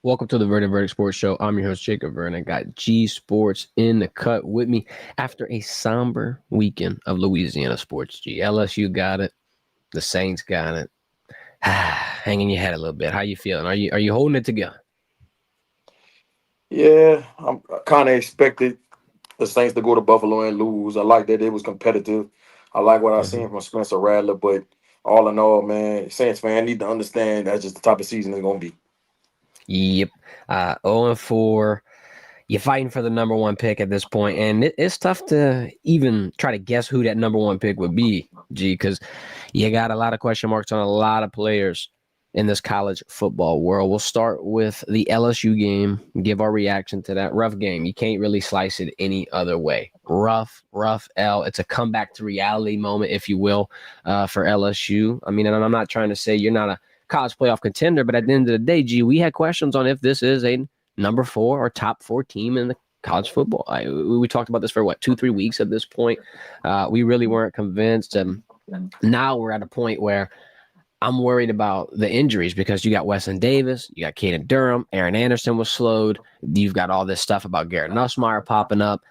Welcome to the Verdin Sports Show. I'm your host, Jacob Verdin. I got G-Sportz in the cut with me after a somber weekend of Louisiana sports. LSU got it. The Saints got it. Hanging your head a little bit. How you feeling? Are you holding it together? Yeah, I kind of expected the Saints to go to Buffalo and lose. I like that it was competitive. I like what I Mm-hmm. seen from Spencer Rattler, but all in all, man, Saints fan need to understand that's just the type of season it's gonna be. Yep. 0-4. You're fighting for the number one pick at this point, and it's tough to even try to guess who that number one pick would be, G, because you got a lot of question marks on a lot of players in this college football world. We'll start with the LSU game, give our reaction to that rough game. You can't really slice it any other way. Rough L. It's a comeback to reality moment, if you will, for LSU. I mean, and I'm not trying to say you're not a college playoff contender, but at the end of the day, G, we had questions on if this is a number 4 or top 4 team in the college football. We talked about this for what 2-3 weeks at this point. We really weren't convinced, and now we're at a point where I'm worried about the injuries because you got Weston Davis, you got Caden Durham, Aaron Anderson was slowed. You've got all this stuff about Garrett Nussmeier popping up.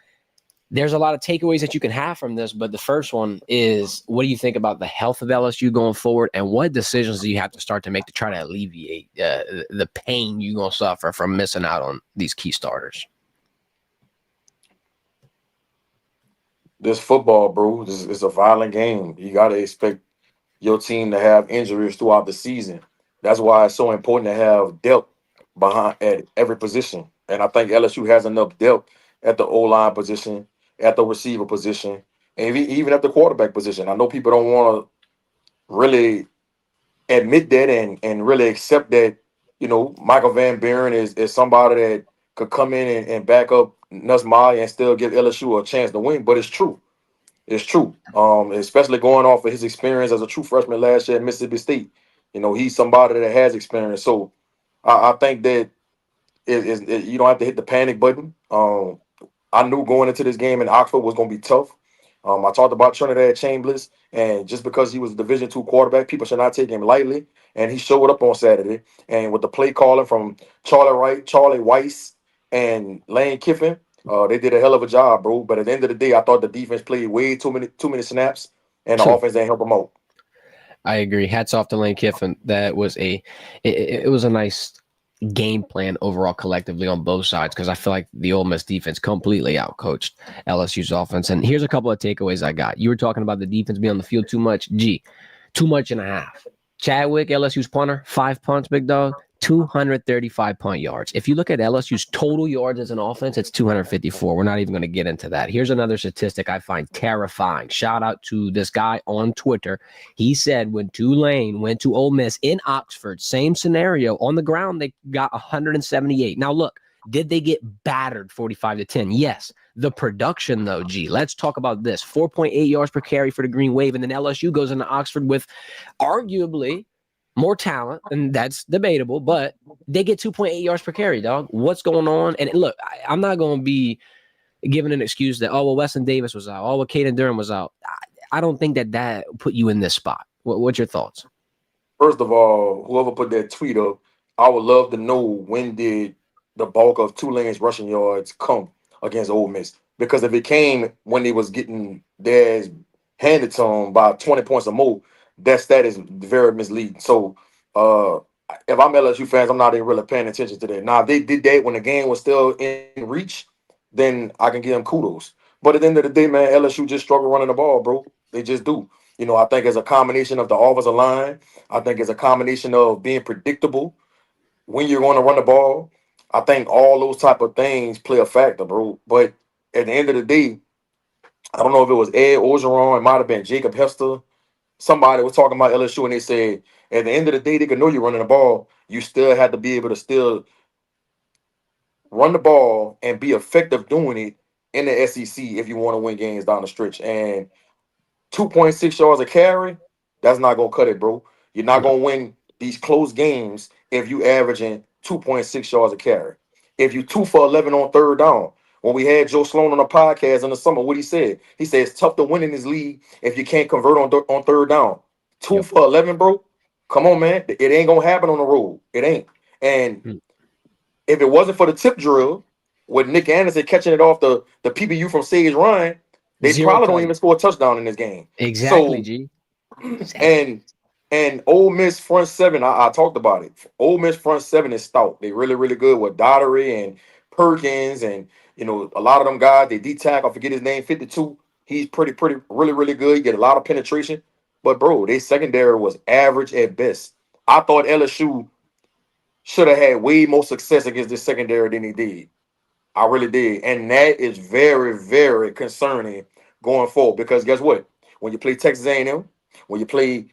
There's a lot of takeaways that you can have from this, but the first one is, what do you think about the health of LSU going forward, and what decisions do you have to start to make to try to alleviate the pain you're going to suffer from missing out on these key starters? This football, bro, this is a violent game. You gotta expect your team to have injuries throughout the season. That's why it's so important to have depth behind at every position. And I think LSU has enough depth at the O line position, at the receiver position, and even at the quarterback position. I know people don't want to really admit that and really accept that, Michael Van Buren is somebody that could come in and back up Nussmeier and still give LSU a chance to win. But it's true. It's true. Especially going off of his experience as a true freshman last year at Mississippi State. He's somebody that has experience. So I think that you don't have to hit the panic button. I knew going into this game in Oxford was going to be tough. I talked about Trinidad Chambers, and just because he was a Division II quarterback, people should not take him lightly. And he showed up on Saturday, and with the play calling from Charlie Wright, Charlie Weiss, and Lane Kiffin, they did a hell of a job, bro. But at the end of the day, I thought the defense played way too many snaps, and the offense didn't help them out. I agree. Hats off to Lane Kiffin. That was it was a nice game plan overall collectively on both sides, because I feel like the Ole Miss defense completely outcoached LSU's offense. And here's a couple of takeaways I got. You were talking about the defense being on the field too much. Too much and a half. Chadwick, LSU's punter, 5 punts, big dog, 235 punt yards. If you look at LSU's total yards as an offense, it's 254. We're not even going to get into that. Here's another statistic I find terrifying. Shout out to this guy on Twitter. He said when Tulane went to Ole Miss in Oxford, same scenario, on the ground, they got 178. Now, look, did they get battered 45-10? Yes. The production, though, let's talk about this. 4.8 yards per carry for the Green Wave, and then LSU goes into Oxford with arguably more talent, and that's debatable, but they get 2.8 yards per carry, dog. What's going on? And look, I'm not going to be giving an excuse that, oh, well, Weston Davis was out. Oh, well, Caden Durham was out. I don't think that put you in this spot. What's your thoughts? First of all, whoever put that tweet up, I would love to know when did the bulk of Tulane's rushing yards come against Ole Miss? Because if it came when they was getting theirs handed to them by 20 points or more, that stat is very misleading. So uh, if I'm LSU fans, I'm not even really paying attention to that. Now, if they did that when the game was still in reach, then I can give them kudos. But at the end of the day, man, LSU just struggle running the ball, bro. They just do. I think it's a combination of the offensive line. I think it's a combination of being predictable when you're going to run the ball. I think all those type of things play a factor, bro. But at the end of the day, I don't know if it was Ed Orgeron, it might have been Jacob Hester. Somebody was talking about LSU and they said at the end of the day, they could know you're running the ball. You still have to be able to still run the ball and be effective doing it in the SEC if you want to win games down the stretch. And 2.6 yards a carry, that's not gonna cut it, bro. You're not No. gonna win these close games if you averaging 2.6 yards a carry. If you 2 for 11 on third down, when we had Joe Sloan on the podcast in the summer, what he said it's tough to win in this league if you can't convert on third down. Two Yep. for 11, bro. Come on, man. It ain't gonna happen on the road. It ain't. And if it wasn't for the tip drill with Nick Anderson catching it off the PBU from Sage Ryan, they Zero probably don't even play. score a touchdown in this game. Exactly, So G. Exactly. and Ole Miss front seven, I talked about it. Ole Miss front seven is stout. They really, really good with Dottery and Perkins and a lot of them guys. They D tack, I forget his name, 52. He's pretty, really, really good. He get a lot of penetration. But bro, their secondary was average at best. I thought LSU should have had way more success against this secondary than he did. I really did. And that is very, very concerning going forward. Because guess what? When you play Texas A&M, when you play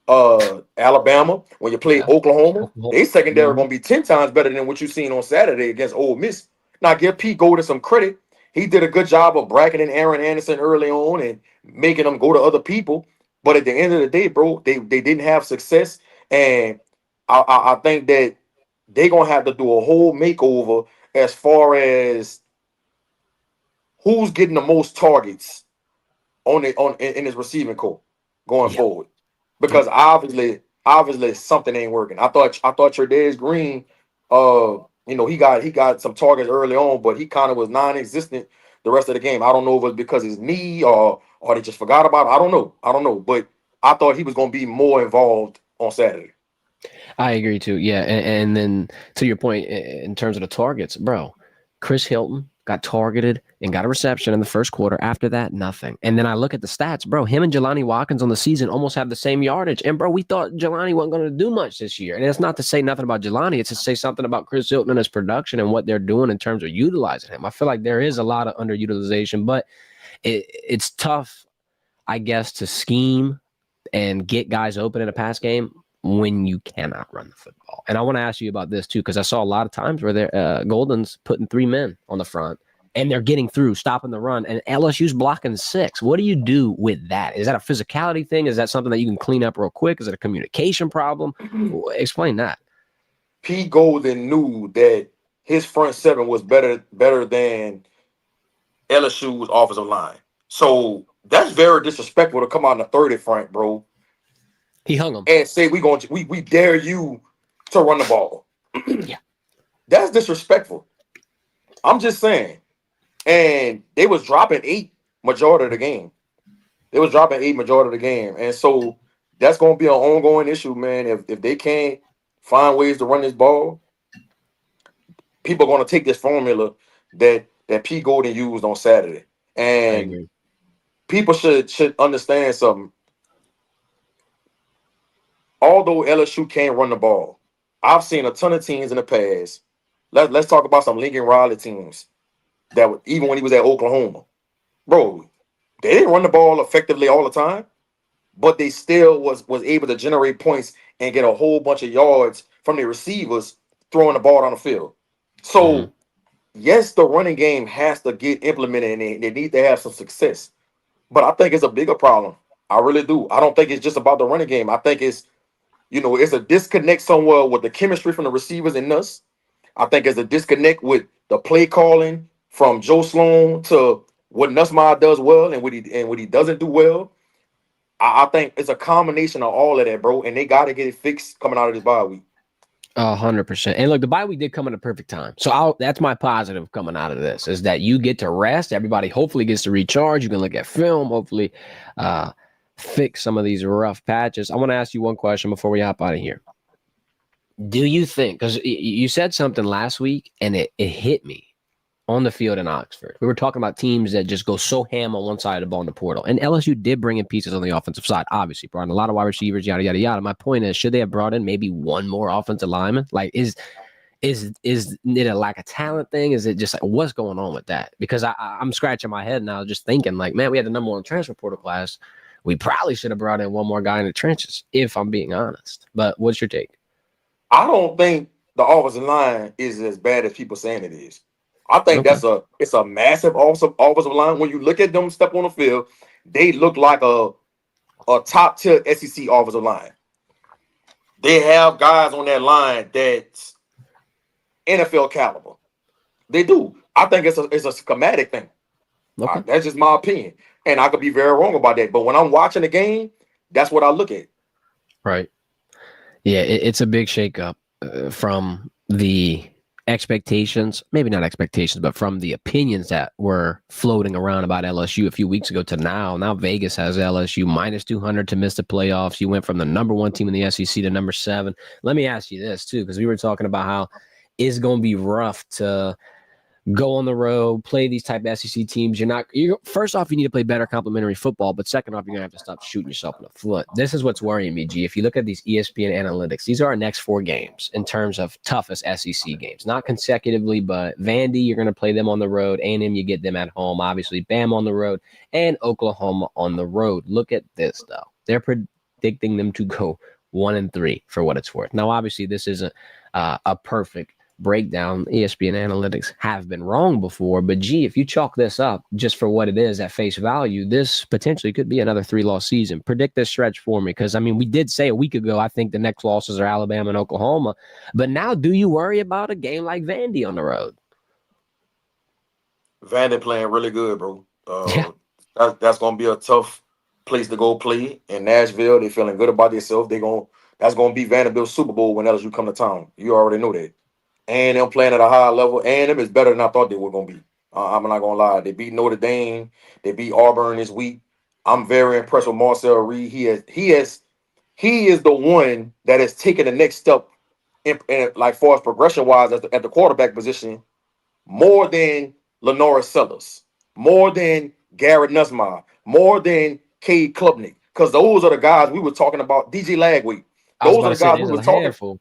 Alabama, when you play Yeah. Oklahoma, they secondary Mhm. gonna be 10 times better than what you seen on Saturday against Ole Miss. Now give Pete Golden some credit. He did a good job of bracketing Aaron Anderson early on and making them go to other people. But at the end of the day, bro, they didn't have success. And I think that they're gonna have to do a whole makeover as far as who's getting the most targets in his receiving core going Yep. forward. Because Yep. obviously something ain't working. I thought Tre'Davious Green, he got some targets early on, but he kind of was non-existent the rest of the game. I don't know if it was because his knee or they just forgot about it. I don't know. But I thought he was gonna be more involved on Saturday. I agree too. Yeah, and then to your point in terms of the targets, bro, Chris Hilton got targeted and got a reception in the first quarter. After that, nothing. And then I look at the stats, bro. Him and Jelani Watkins on the season almost have the same yardage. And bro, we thought Jelani wasn't going to do much this year. And it's not to say nothing about Jelani. It's to say something about Chris Hilton and his production and what they're doing in terms of utilizing him. I feel like there is a lot of underutilization, but it's tough, I guess, to scheme and get guys open in a pass game when you cannot run the football. And I want to ask you about this too, because I saw a lot of times where they're Golden's putting 3 men on the front and they're getting through, stopping the run, and LSU's blocking 6. What do you do with that? Is that a physicality thing? Is that something that you can clean up real quick? Is it a communication problem? Explain that. Pete Golden knew that his front seven was better than LSU's offensive line. So that's very disrespectful to come out in the 30 front, bro, He hung him. and say we dare you to run the ball. Yeah. That's disrespectful. I'm just saying. And they was dropping 8 majority of the game. They was dropping 8 majority of the game. And so that's gonna be an ongoing issue, man. If they can't find ways to run this ball, people are gonna take this formula that Pete Golden used on Saturday. I And agree. people should understand something. Although LSU can't run the ball, I've seen a ton of teams in the past. Let's talk about some Lincoln Riley teams that even when he was at Oklahoma, bro, they didn't run the ball effectively all the time, but they still was able to generate points and get a whole bunch of yards from the receivers throwing the ball down the field. Mm-hmm. So yes, the running game has to get implemented and they need to have some success. But I think it's a bigger problem. I really do. I don't think it's just about the running game. I think it's a disconnect somewhere with the chemistry from the receivers and us. I think it's a disconnect with the play calling from Joe Sloan to what Nussmeier does well and what he doesn't do well. I think it's a combination of all of that, bro. And they got to get it fixed coming out of this bye week. 100%. And look, the bye week did come at a perfect time. So that's my positive coming out of this is that you get to rest. Everybody hopefully gets to recharge. You can look at film, hopefully fix some of these rough patches. I want to ask you one question before we hop out of here. Do you think, because you said something last week and it hit me on the field in Oxford. We were talking about teams that just go so ham on one side of the ball in the portal. And LSU did bring in pieces on the offensive side, obviously. Brought in a lot of wide receivers, yada, yada, yada. My point is, should they have brought in maybe one more offensive lineman? Like, is it a lack of talent thing? Is it just like, what's going on with that? Because I'm scratching my head now just thinking like, man, we had the number 1 transfer portal class. We probably should have brought in one more guy in the trenches, if I'm being honest. But what's your take? I don't think the offensive line is as bad as people saying it is. I think Okay. it's a massive offensive line. When you look at them step on the field, they look like a top tier SEC offensive line. They have guys on that line that's NFL caliber. They do. I think it's a schematic thing. Okay. That's just my opinion, and I could be very wrong about that. But when I'm watching the game, that's what I look at. Right. Yeah, it's a big shakeup from the expectations, maybe not expectations, but from the opinions that were floating around about LSU a few weeks ago to now. Now Vegas has LSU minus 200 to miss the playoffs. You went from the number 1 team in the SEC to number 7. Let me ask you this too, because we were talking about how it's going to be rough to go on the road, play these type of SEC teams. You're first off, you need to play better complementary football, but second off, you're gonna have to stop shooting yourself in the foot. This is what's worrying me, G. If you look at these ESPN analytics, these are our next 4 games in terms of toughest SEC games, not consecutively, but Vandy, you're gonna play them on the road. A&M, you get them at home. Obviously, Bam on the road, and Oklahoma on the road. Look at this though; they're predicting them to go 1-3 for what it's worth. Now, obviously, this isn't a perfect breakdown. ESPN analytics have been wrong before, but gee, if you chalk this up just for what it is at face value, this potentially could be another 3-loss season. Predict this stretch for me, because I mean, we did say a week ago I think the next losses are Alabama and Oklahoma, but now do you worry about a game like Vandy on the road? Vandy playing really good, bro. Yeah, That's gonna be a tough place to go play in Nashville. They feeling good about themselves. That's gonna be Vanderbilt's Super Bowl when LSU come to town. You already know that. And them playing at a high level. And them is better than I thought they were gonna be. I'm not gonna lie. They beat Notre Dame. They beat Auburn this week. I'm very impressed with Marcel Reed. He is the one that has taken the next step in like far as progression wise at the quarterback position more than Lenora Sellers, more than Garrett Nussmeier, more than Cade Klubnik. Because those are the guys we were talking about. DJ Lagway. I was Those about are to the say guys we there's were a talking. handful.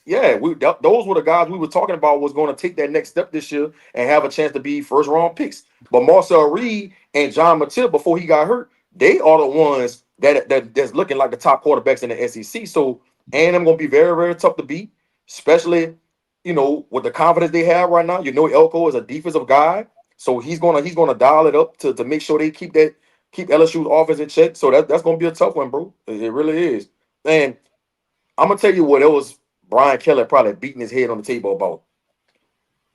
Yeah, those were the guys we were talking about was going to take that next step this year and have a chance to be first round picks. But Marcel Reed and John Matip, before he got hurt, they are the ones that's looking like the top quarterbacks in the SEC. So, and I'm going to be very, very tough to beat, especially with the confidence they have right now. Elko is a defensive guy, so he's gonna dial it up to make sure they keep LSU's offense in check. So that's gonna be a tough one, bro. It really is. And I'm gonna tell you what it was. Brian Kelly probably beating his head on the table about.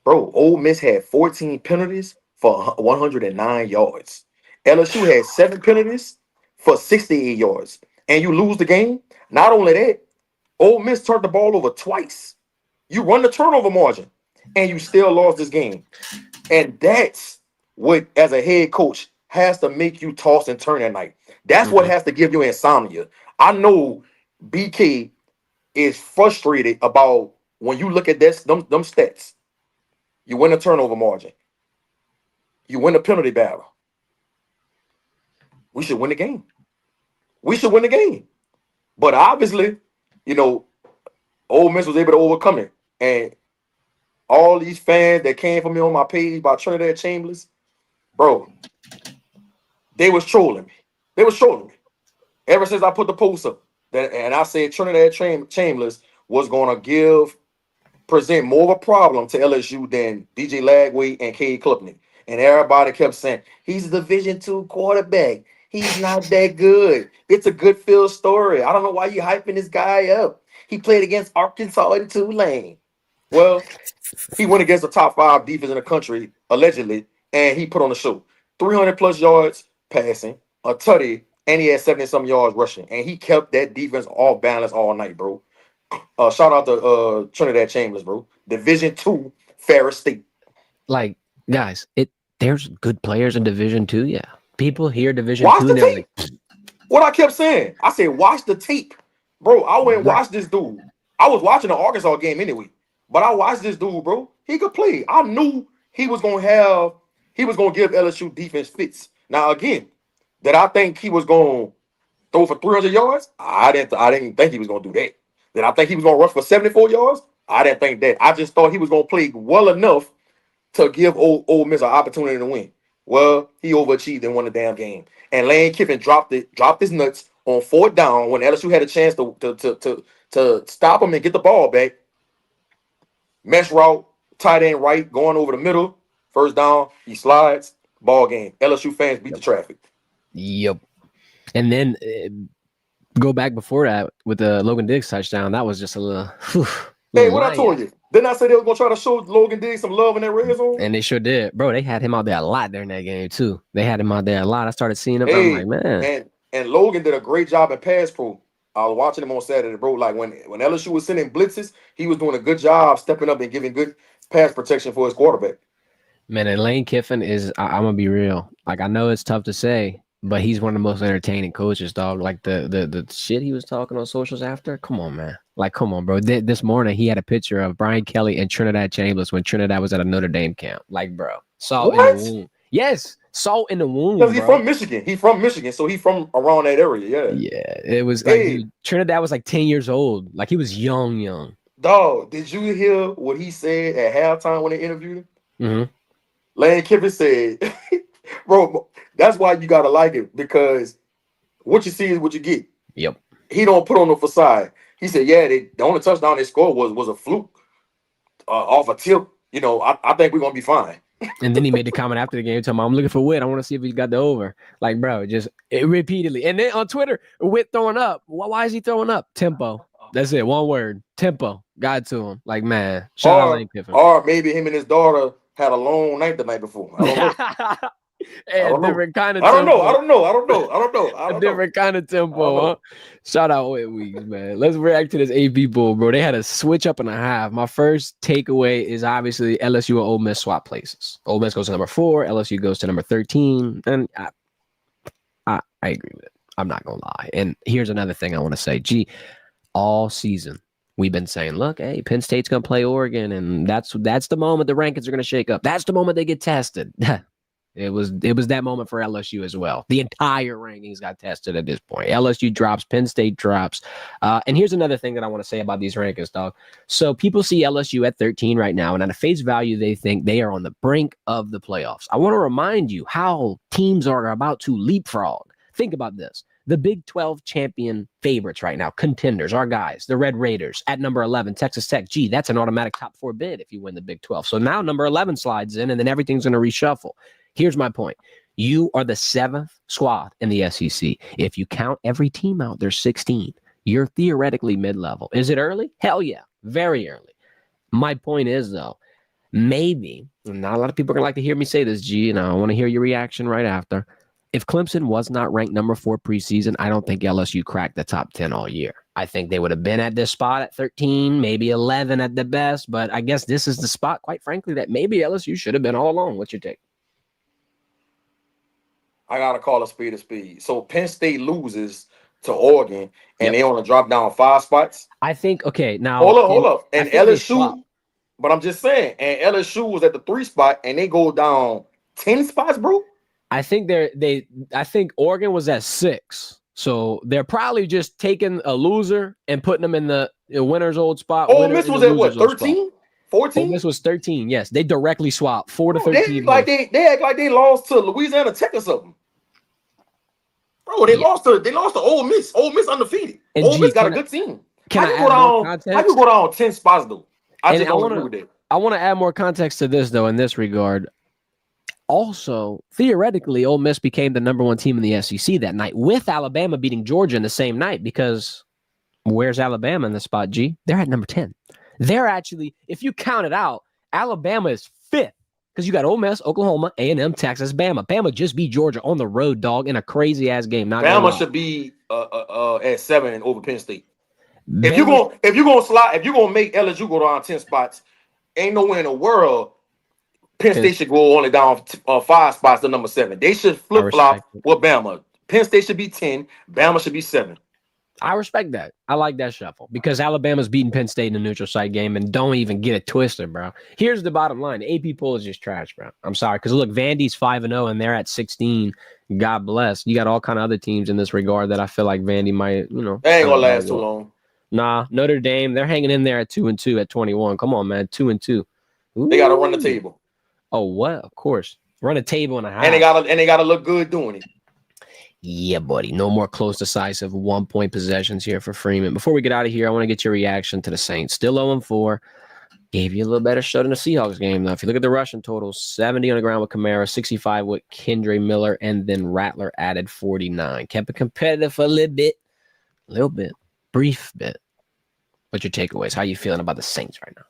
Bro, Ole Miss had 14 penalties for 109 yards. LSU had 7 penalties for 68 yards. And you lose the game. Not only that, Ole Miss turned the ball over twice. You run the turnover margin, and you still lost this game. And that's what, as a head coach, has to make you toss and turn at night. That's what Mm-hmm. has to give you insomnia. I know BK is frustrated about when you look at them stats. You win a turnover margin. You win a penalty battle. We should win the game. We should win the game. But obviously, you know, Ole Miss was able to overcome it. And all these fans that came for me on my page about Trinidad Chambers, bro, they was trolling me. They was trolling me. Ever since I put the post up, and I said Trinidad Chambers was gonna present more of a problem to LSU than DJ Lagway and Cade Klubnik. And everybody kept saying, he's a Division II quarterback. He's not that good. It's a good field story. I don't know why you hyping this guy up. He played against Arkansas and Tulane. Well, he went against the top 5 defense in the country, allegedly, and he put on the show. 300 plus yards passing, a tutty, and he had 70-some yards rushing. And he kept that defense off balance all night, bro. Shout out to Trinidad Chambers, bro. Division II, Ferris State. Like, guys, there's good players in Division II. Yeah, people hear Division II Watch the and they're like, tape. What I kept saying, I said, watch the tape, bro. I went and right. watched this dude. I was watching the Arkansas game anyway, but I watched this dude, bro. He could play. I knew he was gonna give LSU defense fits. Now again, that I think he was gonna throw for 300 yards. I didn't think he was gonna do that. Did I think he was gonna rush for 74 yards? I didn't think that. I just thought he was gonna play well enough to give Ole Miss an opportunity to win. Well, he overachieved and won the damn game. And Lane Kiffin dropped his nuts on 4th down when LSU had a chance to stop him and get the ball back. Mesh route, tight end right, going over the middle. First down, he slides. Ball game. LSU fans beat the traffic. Yep. And then go back before that with the Logan Diggs touchdown. That was just a little Hey, what I lion. told you? Didn't I say they was gonna try to show Logan Diggs some love in that red zone? And they sure did. Bro, they had him out there a lot during that game, too. They had him out there a lot. I started seeing him. I'm like, Hey, man. and Logan did a great job in pass pro. I was watching him on Saturday, bro. Like when LSU was sending blitzes, he was doing a good job stepping up and giving pass protection for his quarterback. Man, and Lane Kiffin is, I'm gonna be real. Like, I know it's tough to say, but he's one of the most entertaining coaches, dog. Like the shit he was talking on socials after. Come on, man. Like, come on, bro. This morning he had a picture of Brian Kelly and Trinidad Chambers when Trinidad was at a Notre Dame camp. Like, bro, salt in the What? wound. Yes, salt in the Because wound, he's bro. from Michigan. He's from Michigan, so he's from around that area. Yeah. Yeah, it was like, Hey, dude, Trinidad was like 10 years old. Like, he was young. dog, did you hear what he said at halftime when they interviewed him? Mm-hmm. Lane Kiffin said, bro, that's why you gotta like it, because what you see is what you get. Yep. He don't put on the facade. He said, yeah, the only touchdown they scored was a fluke off a tip. You know, I think we're gonna be fine. And then he made the comment after the game, telling me, I'm looking for Witt. I want to see if he got the over. Like, bro, just repeatedly. And then on Twitter, Witt throwing up. Why is he throwing up? Tempo. That's it. One word. Tempo. Got to him. Like, man. Shout out Lane Kiffin. Or maybe him and his daughter had a long night the night before. I don't know. Hey, a different kind of I tempo. don't know. A different kind of tempo, huh? Shout out Witt Weeks, man. Let's react to this AP Bowl, bro. They had a switch up and a half. My first takeaway is obviously LSU and Ole Miss swap places. Ole Miss goes to number 4. LSU goes to number 13. And I agree with it. I'm not going to lie. And here's another thing I want to say. All season, we've been saying, look, hey, Penn State's going to play Oregon, and that's the moment the rankings are going to shake up. That's the moment they get tested. It was that moment for LSU as well. The entire rankings got tested at this point. LSU drops, Penn State drops. And here's another thing that I want to say about these rankings, dog. So people see LSU at 13 right now, and at a face value, they think they are on the brink of the playoffs. I want to remind you how teams are about to leapfrog. Think about this. The Big 12 champion favorites right now, contenders, our guys, the Red Raiders at number 11, Texas Tech. Gee, that's an automatic top 4 bid if you win the Big 12. So now number 11 slides in, and then everything's going to reshuffle. Here's my point. You are the 7th squad in the SEC. If you count every team out, there's 16. You're theoretically mid-level. Is it early? Hell yeah. Very early. My point is, though, maybe, not a lot of people are going to like to hear me say this, G, and I want to hear your reaction right after. If Clemson was not ranked number 4 preseason, I don't think LSU cracked the top 10 all year. I think they would have been at this spot at 13, maybe 11 at the best, but I guess this is the spot, quite frankly, that maybe LSU should have been all along. What's your take? I gotta call a speed a speed. So Penn State loses to Oregon, and they only drop down 5 spots. I think, okay, now hold up. And LSU, but I'm just saying, and LSU was at the 3 spot, and they go down 10 spots, bro. I think I think Oregon was at 6. So they're probably just taking a loser and putting them in the winner's old spot. Ole Miss was at what, 13? 14? Ole Miss was 13. Yes, they directly swapped 4 to 13. They act like they lost to Louisiana Tech or something. Bro, they lost to Ole Miss. Ole Miss undefeated. And Ole Miss got a good team. How you go down 10 spots though? I just don't agree with that. I want to add more context to this though in this regard. Also, theoretically, Ole Miss became the number 1 team in the SEC that night, with Alabama beating Georgia in the same night, because where's Alabama in the spot, G? They're at number 10. They're actually, if you count it out, Alabama is 5th, because you got Ole Miss, Oklahoma, A&M, Texas, Bama. Bama just beat Georgia on the road, dog, in a crazy-ass game. Bama should be at 7 over Penn State. If you're gonna make LSU go down 10 spots, ain't nowhere in the world Penn State should go only down 5 spots to number 7. They should flip-flop with Bama. Penn State should be 10. Bama should be 7. I respect that. I like that shuffle because Alabama's beating Penn State in a neutral site game, and don't even get it twisted, bro. Here's the bottom line. The AP poll is just trash, bro. I'm sorry. Because, look, Vandy's 5-0, and they're at 16. God bless. You got all kind of other teams in this regard that I feel like Vandy might, They ain't going to last too long. Nah, Notre Dame, they're hanging in there at 2-2 at 21. Come on, man. 2-2. Ooh. They got to run the table. Oh, what? Of course. Run a table and a half. And they gotta look good doing it. Yeah, buddy. No more close, decisive 1-point possessions here for Freeman. Before we get out of here, I want to get your reaction to the Saints. Still 0-4. Gave you a little better show than the Seahawks game, though. If you look at the rushing totals, 70 on the ground with Kamara, 65 with Kendre Miller, and then Rattler added 49. Kept it competitive for a little bit, brief bit. What's your takeaways? How are you feeling about the Saints right now?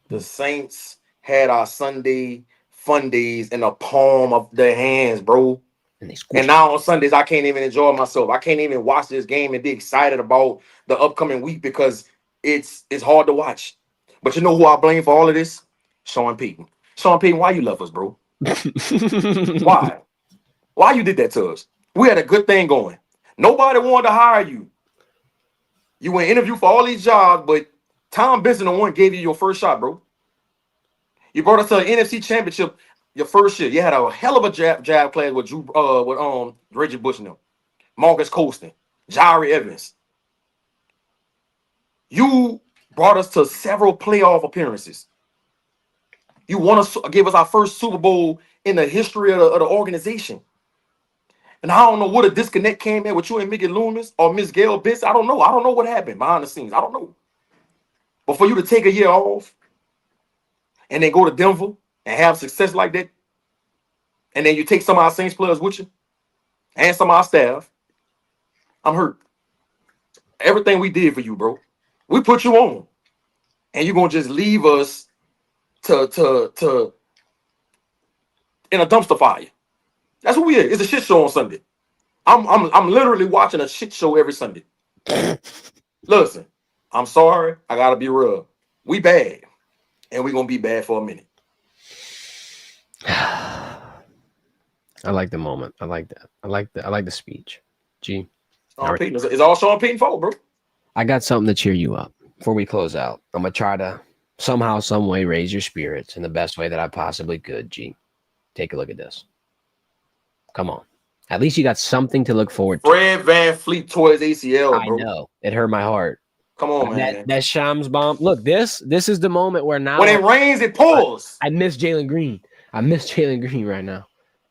The Saints had our Sunday fun days in the palm of their hands, bro. And now on Sundays, I can't even enjoy myself. I can't even watch this game and be excited about the upcoming week because it's hard to watch. But you know who I blame for all of this? Sean Payton. Sean Payton, why you left us, bro? Why? Why you did that to us? We had a good thing going. Nobody wanted to hire you. You went interview for all these jobs, but Tom Benson the one gave you your first shot, bro. You brought us to an NFC Championship your first year. You had a hell of a jab class with Reggie Bush and them, Marcus Colston, Jari Evans. You brought us to several playoff appearances. You want to give us our first Super Bowl in the history of the organization. And I don't know what a disconnect came in with you and Mickey Loomis or Miss Gail Benson. I don't know. I don't know what happened behind the scenes. I don't know. But for you to take a year off and then go to Denver and have success like that, and then you take some of our Saints players with you and some of our staff, I'm hurt. Everything we did for you, bro, we put you on, and you're gonna just leave us to in a dumpster fire. That's what we is. It's a shit show on Sunday. I'm literally watching a shit show every Sunday. Listen, I'm sorry. I gotta be real. We bad, and we gonna be bad for a minute. I like the moment. I like that. I like the speech. G. Sean Payton. It's all Sean Payton fault, bro. I got something to cheer you up before we close out. I'm gonna try to somehow, some way raise your spirits in the best way that I possibly could. G. Take a look at this. Come on. At least you got something to look forward to. Fred VanVleet tore his ACL, bro. I know. It hurt my heart. Come on, man. That Shams bomb. Look, this is the moment where now when it rains, it pours. I miss Jalen Green. I miss Jalen Green right now.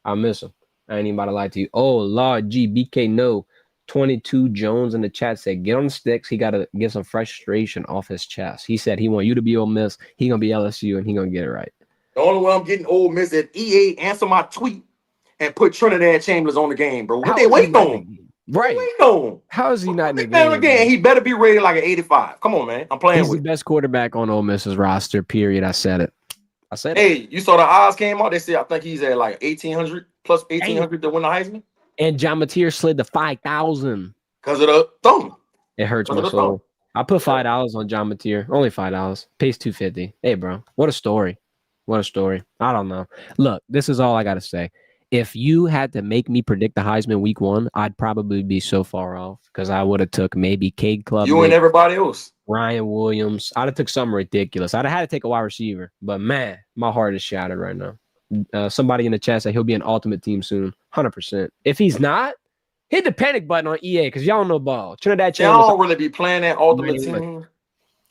I miss him. I ain't even about to lie to you. Oh, Lord, G, BK, no. 22 Jones in the chat said, get on the sticks. He got to get some frustration off his chest. He said he want you to be Ole Miss. He going to be LSU, and he going to get it right. The only way I'm getting Ole Miss is EA answer my tweet and put Trinidad Chambers on the game, bro. What they waiting on? Right. Waiting on? How is he not in the game? Again, he better be rated like an 85. Come on, man. I'm playing with. He's the best quarterback on Ole Miss's roster, period. I said it. Hey, you saw the odds came out? They said I think he's at like 1,800 plus 1,800 to win the Heisman. And John Mateer slid to 5,000. Because of the thumb. It hurts my soul. I put $5 on John Mateer. Only $5. Pays $250. Hey, bro. What a story. What a story. I don't know. Look, this is all I got to say. If you had to make me predict the Heisman week 1, I'd probably be so far off because I would have took maybe Cade Club. You and everybody else. Ryan Williams. I'd have took something ridiculous. I'd have had to take a wide receiver. But, man, my heart is shattered right now. Somebody in the chat said he'll be an ultimate team soon. 100%. If he's not, hit the panic button on EA because y'all know ball. Trinidad Chambers. Y'all don't really be playing that ultimate team.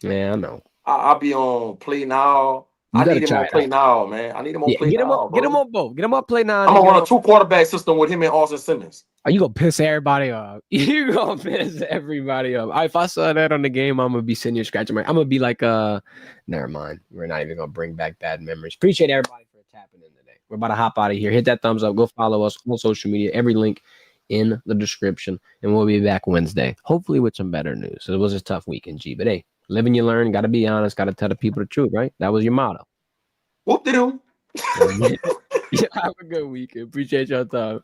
Yeah, I know. I'll be on Play Now. I need him on Play Now, man. I need him on Play Now. Get him on both. Get him on Play Now. I'm going to run a 2-quarterback system with him and Austin Simmons. Are you going to piss everybody off? You going to piss everybody off. If I saw that on the game, I'm going to be sitting here scratching my... I'm going to be like, never mind. We're not even going to bring back bad memories. Appreciate everybody for tapping in today. We're about to hop out of here. Hit that thumbs up. Go follow us on social media. Every link in the description. And we'll be back Wednesday. Hopefully with some better news. It was a tough weekend, G. But hey, live and you learn. Got to be honest. Got to tell the people the truth, right? That was your motto. Whoop-de-doo. Yeah, have a good weekend. Appreciate your time.